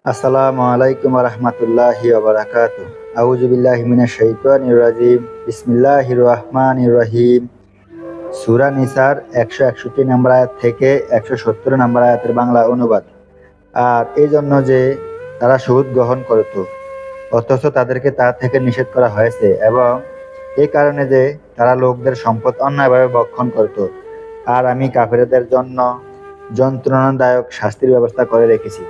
আসসালামু আলাইকুম রহমতুল্লাহি ওয়া আউযু বিল্লাহি মিনাশ শাইতানির রাজিম। বিসমিল্লাহির রহমানির রহিম। সূরা নিসার 161 নম্বর আয়াত থেকে 170 নম্বর আয়াতের বাংলা অনুবাদ। আর এই জন্য যে তারা সুদ গ্রহণ করত, অথচ তাদেরকে তা থেকে নিষেধ করা হয়েছে, এবং এই কারণে যে তারা লোকদের সম্পদ অন্যায়ভাবে ভক্ষণ করত। আর আমি কাফেরদের জন্য যন্ত্রণাদায়ক শাস্তির ব্যবস্থা করে রেখেছি।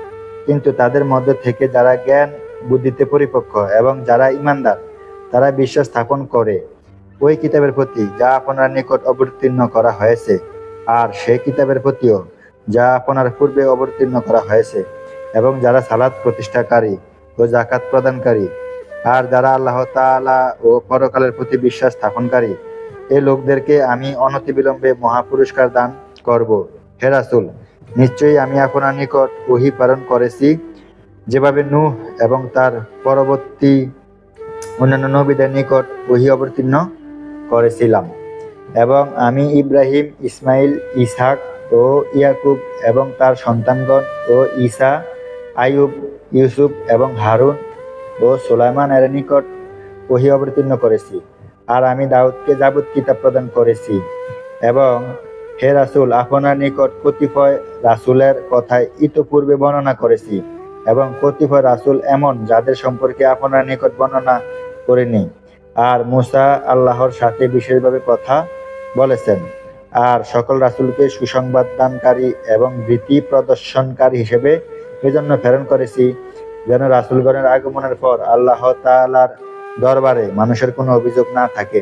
কিন্তু তাদের মধ্যে থেকে যারা জ্ঞান বুদ্ধিতে পরিপক্ক এবং যারা ইমানদার, তারা বিশ্বাস স্থাপন করে ওই কিতাবের প্রতি যা আপনার নিকট অবতীর্ণ করা হয়েছে, আর সেই কিতাবের প্রতিও যা আপনার পূর্বে অবতীর্ণ করা হয়েছে, এবং যারা সালাত প্রতিষ্ঠাকারী ও জাকাত প্রদানকারী, আর যারা আল্লাহ তাআলা ও পরকালের প্রতি বিশ্বাস স্থাপনকারী, এই লোকদেরকে আমি অনতিবিলম্বে মহাপুরস্কার দান করব। হে রাসূল, নিশ্চয়ই আমি আপনার নিকট ওহী প্রেরণ করেছি, যেভাবে নূহ এবং তার পরবর্তী অন্যান্য নবীদের নিকট ওহী অবতীর্ণ করেছিলাম। এবং আমি ইব্রাহিম, ইসমাইল, ইসহাক ও ইয়াকুব এবং তার সন্তানগণ ও ঈসা, আইয়ুব, ইউসুফ এবং হারুন ও সুলাইমানের নিকট ওহী অবতীর্ণ করেছি। আর আমি দাউদকে যাবত কিতাব প্রদান করেছি। এবং হে রাসূল, আপনার নিকট কতিপয় রাসূলের কথায় ইতপূর্বে বর্ণনা করেছি, এবং কতিপয় রাসূল এমন যাদের সম্পর্কে আপনার নিকট বর্ণনা করিনি। আর মূসা আল্লাহর সাথে বিশেষভাবে কথা বলেছেন। আর সকল রাসূলকে সুসংবাদ দানকারী এবং ভীতি প্রদর্শনকারী হিসেবে এজন্য প্রেরণ করেছি, যেন রাসূলগণের আগমনের পর আল্লাহ তাআলার দরবারে মানুষের কোনো অভিযোগ না থাকে।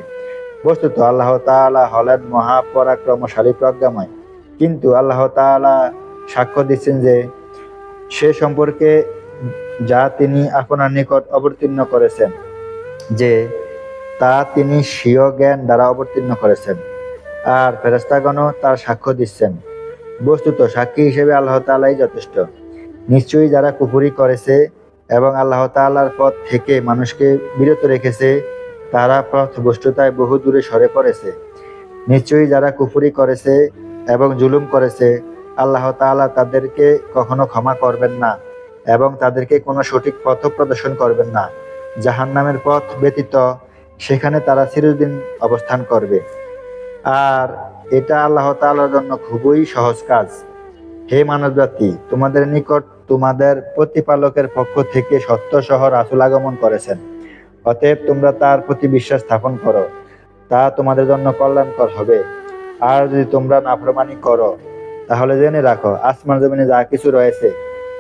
বস্তুত আল্লাহ তাআলা হলেন মহাপরাক্রমশালী, প্রজ্ঞাময়। কিন্তু আল্লাহ তাআলা সাক্ষ্য দিচ্ছেন যে সে সম্পর্কে যা তিনি আপনার নিকট অবতীর্ণ করেছেন, যে তা তিনি স্বীয় জ্ঞান দ্বারা অবতীর্ণ করেছেন, আর ফেরেশতাগণও তার সাক্ষ্য দিচ্ছেন। বস্তুত সাক্ষী হিসেবে আল্লাহ তাআলাই যথেষ্ট। নিশ্চয়ই যারা কুফরি করেছে এবং আল্লাহ তাআলার পথ থেকে মানুষকে বিরত রেখেছে, তারা পথভ্রষ্টতায় বহু দূরে সরে পড়েছে। নিশ্চয়ই যারা কুফরি করেছে এবং জুলুম করেছে, আল্লাহ তাআলা তাদেরকে কখনো ক্ষমা করবেন না, এবং তাদেরকে কোনো সঠিক পথ প্রদর্শন করবেন না। জাহান্নামের পথ ব্যতীত সেখানে তারা চিরদিন অবস্থান করবে। আর এটা আল্লাহ তাআলার জন্য খুবই সহজ কাজ। হে মানবজাতি, তোমাদের নিকট তোমাদের প্রতিপালকের পক্ষ থেকে সত্য সহ রাসূল আগমন করেছেন। অতএব তোমরা তার প্রতি বিশ্বাস স্থাপন করো, তা তোমাদের জন্য কল্যাণকর হবে। আর যদি তোমরা নাফরমানি করো, তাহলে জেনে রাখো আসমান জমিনে যা কিছু রয়েছে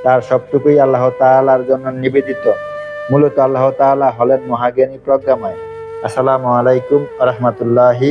তার সবটুকুই আল্লাহ তাআলার জন্য নিবেদিত। মূলত আল্লাহ তাআলা হলেন মহাজ্ঞানী, প্রজ্ঞাময়। আসসালামু আলাইকুম রহমতুল্লাহি।